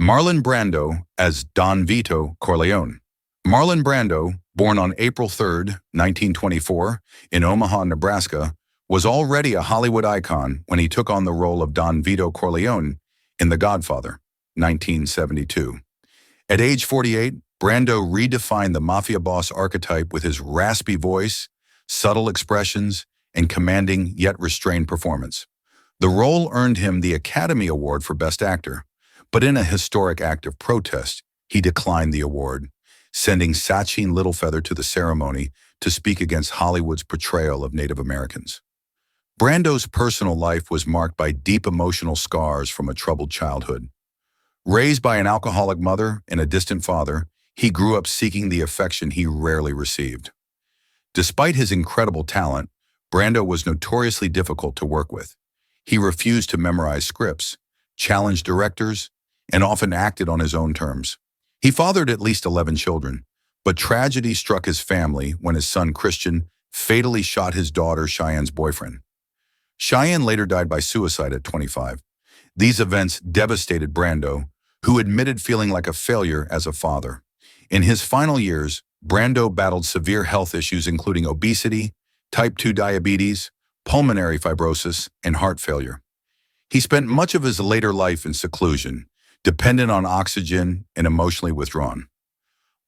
Marlon Brando as Don Vito Corleone. Marlon Brando, born on April 3, 1924, in Omaha, Nebraska, was already a Hollywood icon when he took on the role of Don Vito Corleone in The Godfather, 1972. At age 48, Brando redefined the mafia boss archetype with his raspy voice, subtle expressions, and commanding yet restrained performance. The role earned him the Academy Award for Best Actor, but in a historic act of protest, he declined the award, sending Sachin Littlefeather to the ceremony to speak against Hollywood's portrayal of Native Americans. Brando's personal life was marked by deep emotional scars from a troubled childhood. Raised by an alcoholic mother and a distant father, he grew up seeking the affection he rarely received. Despite his incredible talent, Brando was notoriously difficult to work with. He refused to memorize scripts, challenged directors, and often acted on his own terms. He fathered at least 11 children, but tragedy struck his family when his son Christian fatally shot his daughter Cheyenne's boyfriend. Cheyenne later died by suicide at 25. These events devastated Brando, who admitted feeling like a failure as a father. In his final years, Brando battled severe health issues including obesity, type 2 diabetes, pulmonary fibrosis, and heart failure. He spent much of his later life in seclusion, dependent on oxygen and emotionally withdrawn.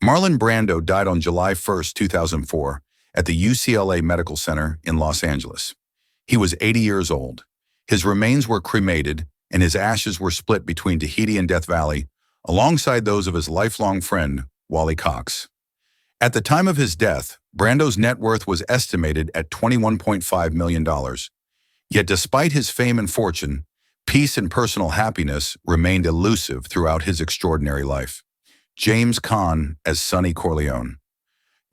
Marlon Brando died on July 1, 2004, at the UCLA Medical Center in Los Angeles. He was 80 years old. His remains were cremated, and his ashes were split between Tahiti and Death Valley, alongside those of his lifelong friend, Wally Cox. At the time of his death, Brando's net worth was estimated at $21.5 million. Yet despite his fame and fortune, peace and personal happiness remained elusive throughout his extraordinary life. James Caan as Sonny Corleone.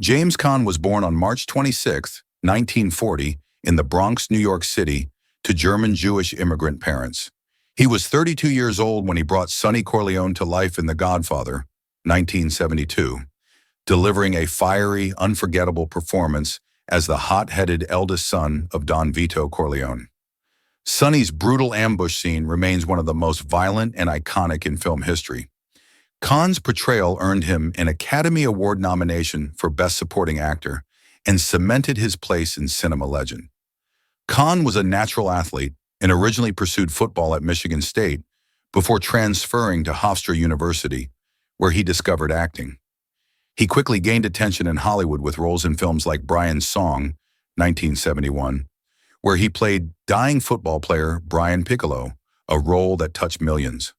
James Caan was born on March 26, 1940, in the Bronx, New York City, to German Jewish immigrant parents. He was 32 years old when he brought Sonny Corleone to life in The Godfather, 1972, delivering a fiery, unforgettable performance as the hot-headed eldest son of Don Vito Corleone. Sonny's brutal ambush scene remains one of the most violent and iconic in film history. Caan's portrayal earned him an Academy Award nomination for Best Supporting Actor and cemented his place in cinema legend. Caan was a natural athlete and originally pursued football at Michigan State before transferring to Hofstra University, where he discovered acting. He quickly gained attention in Hollywood with roles in films like Brian's Song, 1971, where he played dying football player Brian Piccolo, a role that touched millions.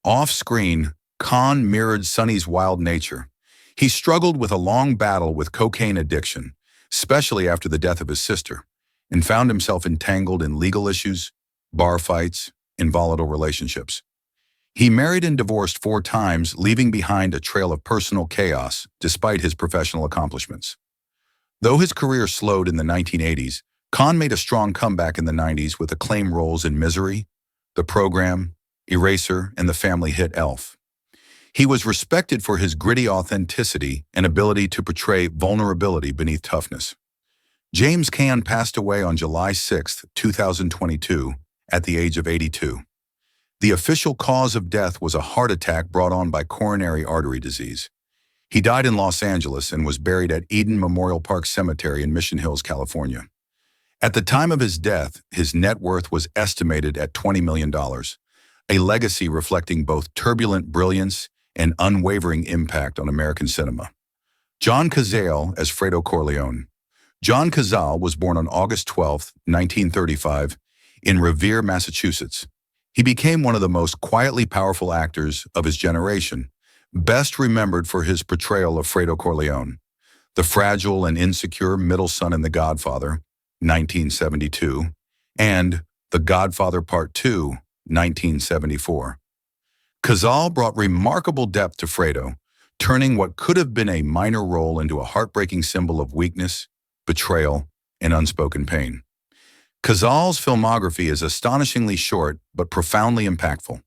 Off-screen, Caan mirrored Sonny's wild nature. He struggled with a long battle with cocaine addiction, especially after the death of his sister, and found himself entangled in legal issues, bar fights, and volatile relationships. He married and divorced 4 times, leaving behind a trail of personal chaos despite his professional accomplishments. Though his career slowed in the 1980s, Caan made a strong comeback in the 90s with acclaimed roles in Misery, The Program, Eraser, and the family hit Elf. He was respected for his gritty authenticity and ability to portray vulnerability beneath toughness. James Caan passed away on July 6, 2022, at the age of 82. The official cause of death was a heart attack brought on by coronary artery disease. He died in Los Angeles and was buried at Eden Memorial Park Cemetery in Mission Hills, California. At the time of his death, his net worth was estimated at $20 million, a legacy reflecting both turbulent brilliance and unwavering impact on American cinema. John Cazale as Fredo Corleone. John Cazale was born on August 12, 1935, in Revere, Massachusetts. He became one of the most quietly powerful actors of his generation, best remembered for his portrayal of Fredo Corleone, the fragile and insecure middle son in The Godfather, 1972, and The Godfather Part 2, 1974. Cazale brought remarkable depth to Fredo, turning what could have been a minor role into a heartbreaking symbol of weakness, betrayal, and unspoken pain. Cazale's filmography is astonishingly short but profoundly impactful.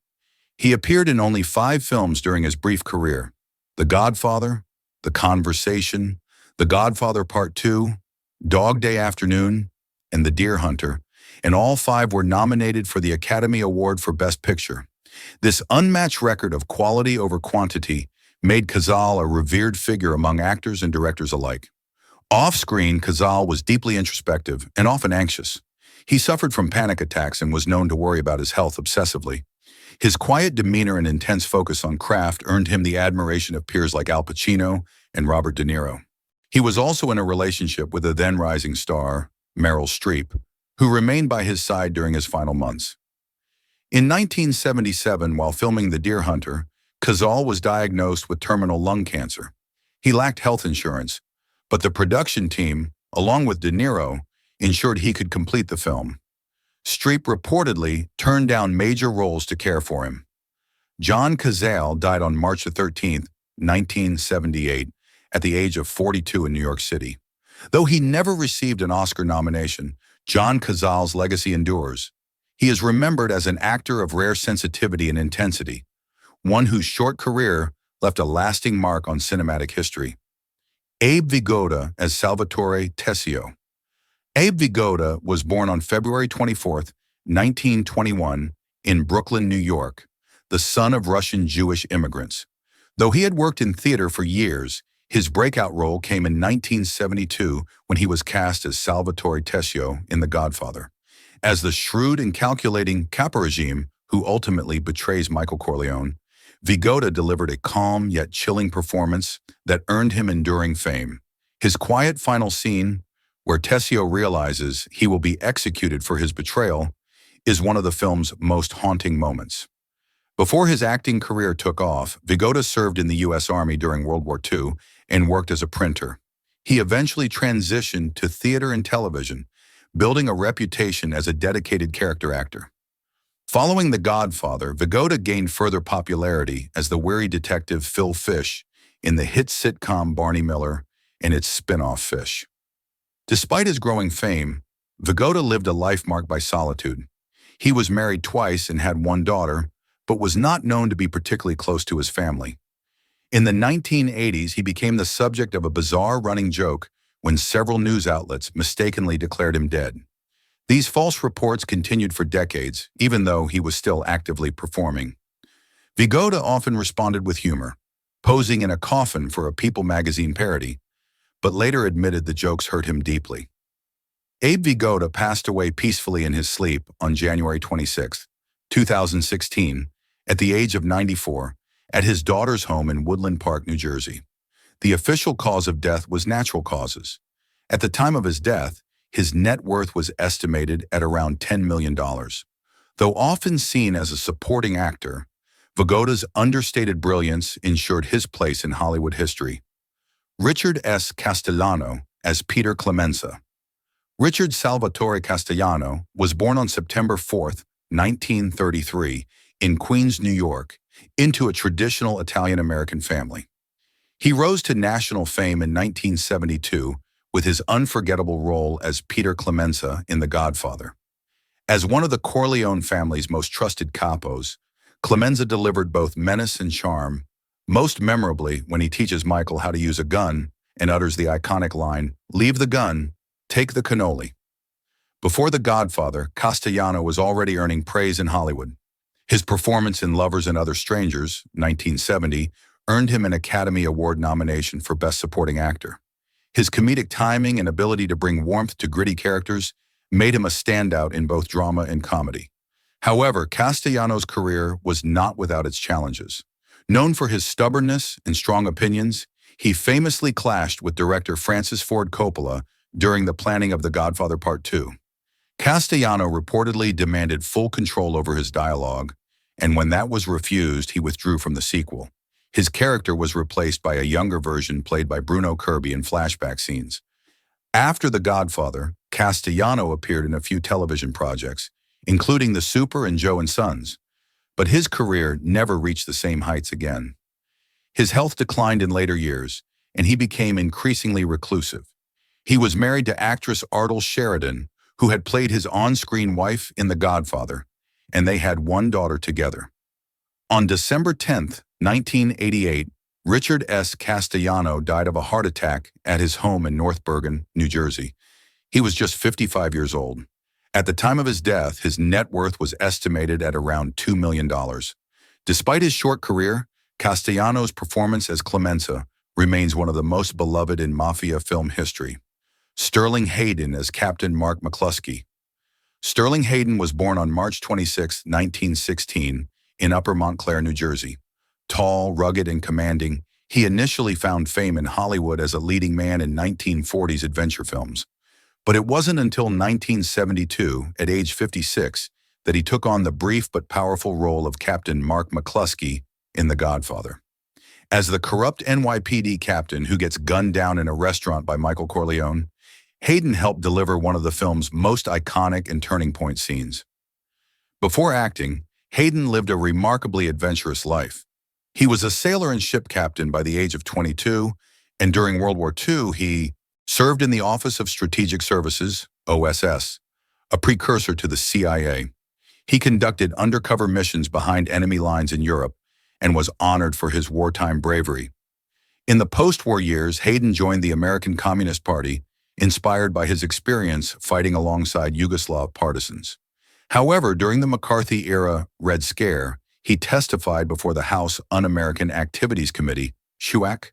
He appeared in only 5 films during his brief career: The Godfather, The Conversation, The Godfather Part 2, Dog Day Afternoon, and The Deer Hunter, and all 5 were nominated for the Academy Award for Best Picture. This unmatched record of quality over quantity made Cazale a revered figure among actors and directors alike. Off-screen, Cazale was deeply introspective and often anxious. He suffered from panic attacks and was known to worry about his health obsessively. His quiet demeanor and intense focus on craft earned him the admiration of peers like Al Pacino and Robert De Niro. He was also in a relationship with a then-rising star, Meryl Streep, who remained by his side during his final months. In 1977, while filming The Deer Hunter, Cazale was diagnosed with terminal lung cancer. He lacked health insurance, but the production team, along with De Niro, ensured he could complete the film. Streep reportedly turned down major roles to care for him. John Cazale died on March 13, 1978, at the age of 42 in New York City. Though he never received an Oscar nomination, John Cazale's legacy endures. He is remembered as an actor of rare sensitivity and intensity, one whose short career left a lasting mark on cinematic history. Abe Vigoda as Salvatore Tessio. Abe Vigoda was born on February 24, 1921, in Brooklyn, New York, the son of Russian Jewish immigrants. Though he had worked in theater for years, his breakout role came in 1972 when he was cast as Salvatore Tessio in The Godfather. As the shrewd and calculating Caporegime who ultimately betrays Michael Corleone, Vigoda delivered a calm yet chilling performance that earned him enduring fame. His quiet final scene, where Tessio realizes he will be executed for his betrayal, is one of the film's most haunting moments. Before his acting career took off, Vigoda served in the U.S. Army during World War II and worked as a printer. He eventually transitioned to theater and television, building a reputation as a dedicated character actor. Following The Godfather, Vigoda gained further popularity as the wary detective Phil Fish in the hit sitcom Barney Miller and its spin-off Fish. Despite his growing fame, Vigoda lived a life marked by solitude. He was married twice and had one daughter, but was not known to be particularly close to his family. In the 1980s, he became the subject of a bizarre running joke when several news outlets mistakenly declared him dead. These false reports continued for decades, even though he was still actively performing. Vigoda often responded with humor, posing in a coffin for a People magazine parody, but later admitted the jokes hurt him deeply. Abe Vigoda passed away peacefully in his sleep on January 26, 2016, at the age of 94, at his daughter's home in Woodland Park, New Jersey. The official cause of death was natural causes. At the time of his death, his net worth was estimated at around $10 million. Though often seen as a supporting actor, Vigoda's understated brilliance ensured his place in Hollywood history. Richard S. Castellano as Peter Clemenza. Richard Salvatore Castellano was born on September 4, 1933, in Queens, New York, into a traditional Italian-American family. He rose to national fame in 1972 with his unforgettable role as Peter Clemenza in The Godfather. As one of the Corleone family's most trusted capos, Clemenza delivered both menace and charm, most memorably when he teaches Michael how to use a gun and utters the iconic line, "Leave the gun, take the cannoli." Before The Godfather, Castellano was already earning praise in Hollywood. His performance in Lovers and Other Strangers, 1970, earned him an Academy Award nomination for Best Supporting Actor. His comedic timing and ability to bring warmth to gritty characters made him a standout in both drama and comedy. However, Castellano's career was not without its challenges. Known for his stubbornness and strong opinions, he famously clashed with director Francis Ford Coppola during the planning of The Godfather Part 2. Castellano reportedly demanded full control over his dialogue, and when that was refused, he withdrew from the sequel. His character was replaced by a younger version played by Bruno Kirby in flashback scenes. After The Godfather, Castellano appeared in a few television projects, including The Super and Joe and Sons, but his career never reached the same heights again. His health declined in later years, and he became increasingly reclusive. He was married to actress Ardell Sheridan, who had played his on-screen wife in The Godfather, and they had one daughter together. On December 10, 1988, Richard S. Castellano died of a heart attack at his home in North Bergen, New Jersey. He was just 55 years old. At the time of his death, his net worth was estimated at around $2 million. Despite his short career, Castellano's performance as Clemenza remains one of the most beloved in mafia film history. Sterling Hayden as Captain Mark McCluskey. Sterling Hayden was born on March 26, 1916, in Upper Montclair, New Jersey. Tall, rugged, and commanding, he initially found fame in Hollywood as a leading man in 1940s adventure films. But it wasn't until 1972, at age 56, that he took on the brief but powerful role of Captain Mark McCluskey in The Godfather. As the corrupt NYPD captain who gets gunned down in a restaurant by Michael Corleone, Hayden helped deliver one of the film's most iconic and turning point scenes. Before acting, Hayden lived a remarkably adventurous life. He was a sailor and ship captain by the age of 22, and during World War II, he served in the Office of Strategic Services, OSS, a precursor to the CIA. He conducted undercover missions behind enemy lines in Europe and was honored for his wartime bravery. In the post-war years, Hayden joined the American Communist Party, inspired by his experience fighting alongside Yugoslav partisans. However, during the McCarthy-era Red Scare, he testified before the House Un-American Activities Committee, HUAC,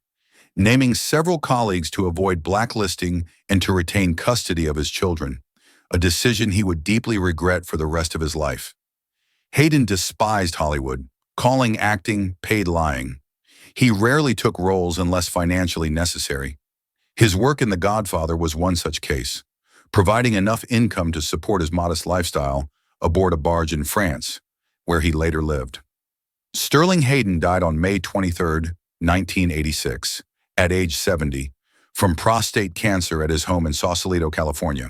naming several colleagues to avoid blacklisting and to retain custody of his children, a decision he would deeply regret for the rest of his life. Hayden despised Hollywood, calling acting paid lying. He rarely took roles unless financially necessary. His work in The Godfather was one such case, providing enough income to support his modest lifestyle aboard a barge in France, where he later lived. Sterling Hayden died on May 23, 1986, at age 70, from prostate cancer at his home in Sausalito, California.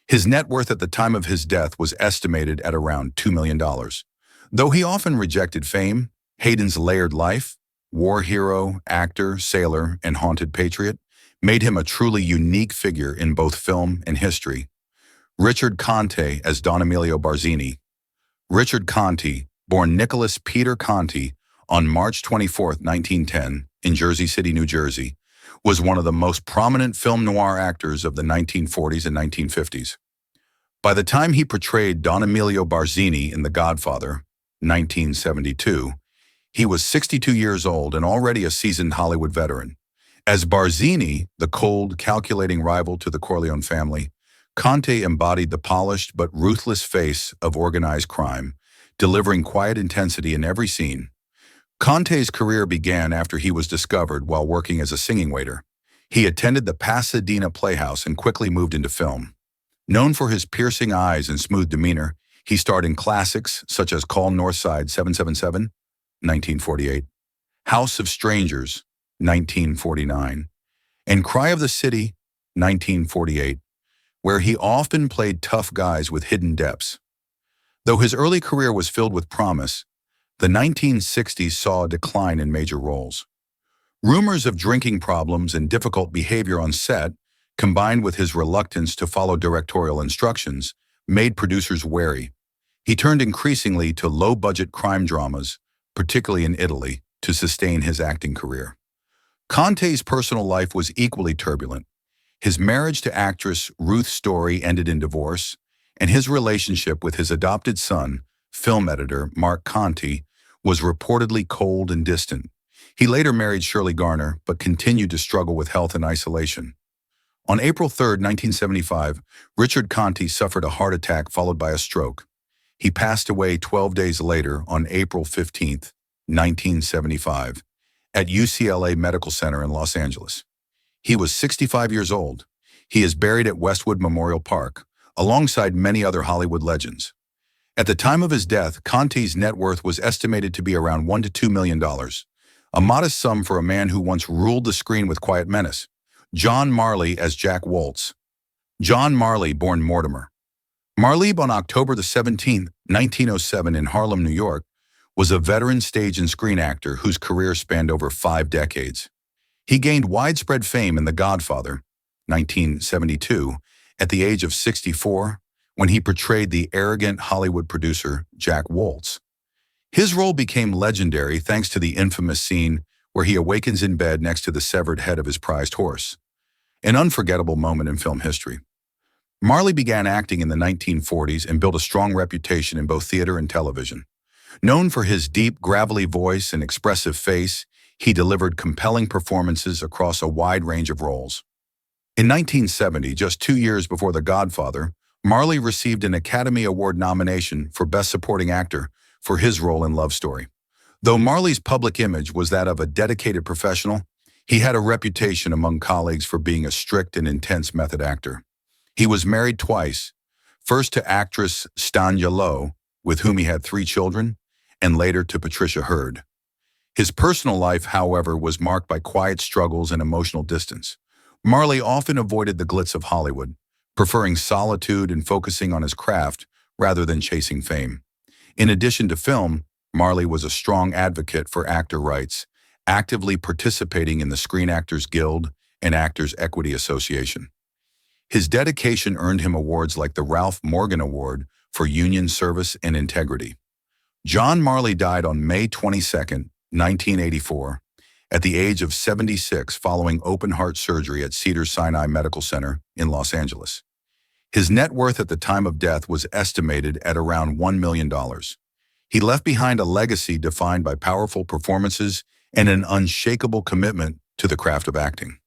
His net worth at the time of his death was estimated at around $2 million. Though he often rejected fame, Hayden's layered life, war hero, actor, sailor, and haunted patriot, made him a truly unique figure in both film and history. Richard Conte as Don Emilio Barzini. Richard Conte, born Nicholas Peter Conte on March 24, 1910, in Jersey City, New Jersey, was one of the most prominent film noir actors of the 1940s and 1950s. By the time he portrayed Don Emilio Barzini in The Godfather, 1972, he was 62 years old and already a seasoned Hollywood veteran. As Barzini, the cold, calculating rival to the Corleone family, Conte embodied the polished but ruthless face of organized crime, delivering quiet intensity in every scene. Conte's career began after he was discovered while working as a singing waiter. He attended the Pasadena Playhouse and quickly moved into film. Known for his piercing eyes and smooth demeanor, he starred in classics such as Call Northside 777, 1948, House of Strangers, 1949, and Cry of the City, 1948, where he often played tough guys with hidden depths. Though his early career was filled with promise, the 1960s saw a decline in major roles. Rumors of drinking problems and difficult behavior on set, combined with his reluctance to follow directorial instructions, made producers wary. He turned increasingly to low-budget crime dramas, particularly in Italy, to sustain his acting career. Conte's personal life was equally turbulent. His marriage to actress Ruth Story ended in divorce, and his relationship with his adopted son, film editor Mark Conte, was reportedly cold and distant. He later married Shirley Garner, but continued to struggle with health and isolation. On April 3, 1975, Richard Conte suffered a heart attack followed by a stroke. He passed away 12 days later on April 15, 1975, at UCLA Medical Center in Los Angeles. He was 65 years old. He is buried at Westwood Memorial Park, alongside many other Hollywood legends. At the time of his death, Conte's net worth was estimated to be around $1 to $2 million, a modest sum for a man who once ruled the screen with quiet menace. John Marley as Jack Woltz. John Marley, born Mortimer. Marley, born October 17, 1907 in Harlem, New York, was a veteran stage and screen actor whose career spanned over 5 decades. He gained widespread fame in The Godfather, 1972, at the age of 64, when he portrayed the arrogant Hollywood producer Jack Woltz. His role became legendary thanks to the infamous scene where he awakens in bed next to the severed head of his prized horse, an unforgettable moment in film history. Marley began acting in the 1940s and built a strong reputation in both theater and television. Known for his deep, gravelly voice and expressive face, he delivered compelling performances across a wide range of roles. In 1970, just 2 years before The Godfather, Marley received an Academy Award nomination for Best Supporting Actor for his role in Love Story. Though Marley's public image was that of a dedicated professional, he had a reputation among colleagues for being a strict and intense method actor. He was married twice, first to actress Stanja Lowe, with whom he had 3 children, and later to Patricia Heard. His personal life, however, was marked by quiet struggles and emotional distance. Marley often avoided the glitz of Hollywood, preferring solitude and focusing on his craft rather than chasing fame. In addition to film, Marley was a strong advocate for actor rights, actively participating in the Screen Actors Guild and Actors Equity Association. His dedication earned him awards like the Ralph Morgan Award for union service and integrity. John Marley died on May 22, 1984, at the age of 76 following open-heart surgery at Cedars-Sinai Medical Center in Los Angeles. His net worth at the time of death was estimated at around $1 million. He left behind a legacy defined by powerful performances and an unshakable commitment to the craft of acting.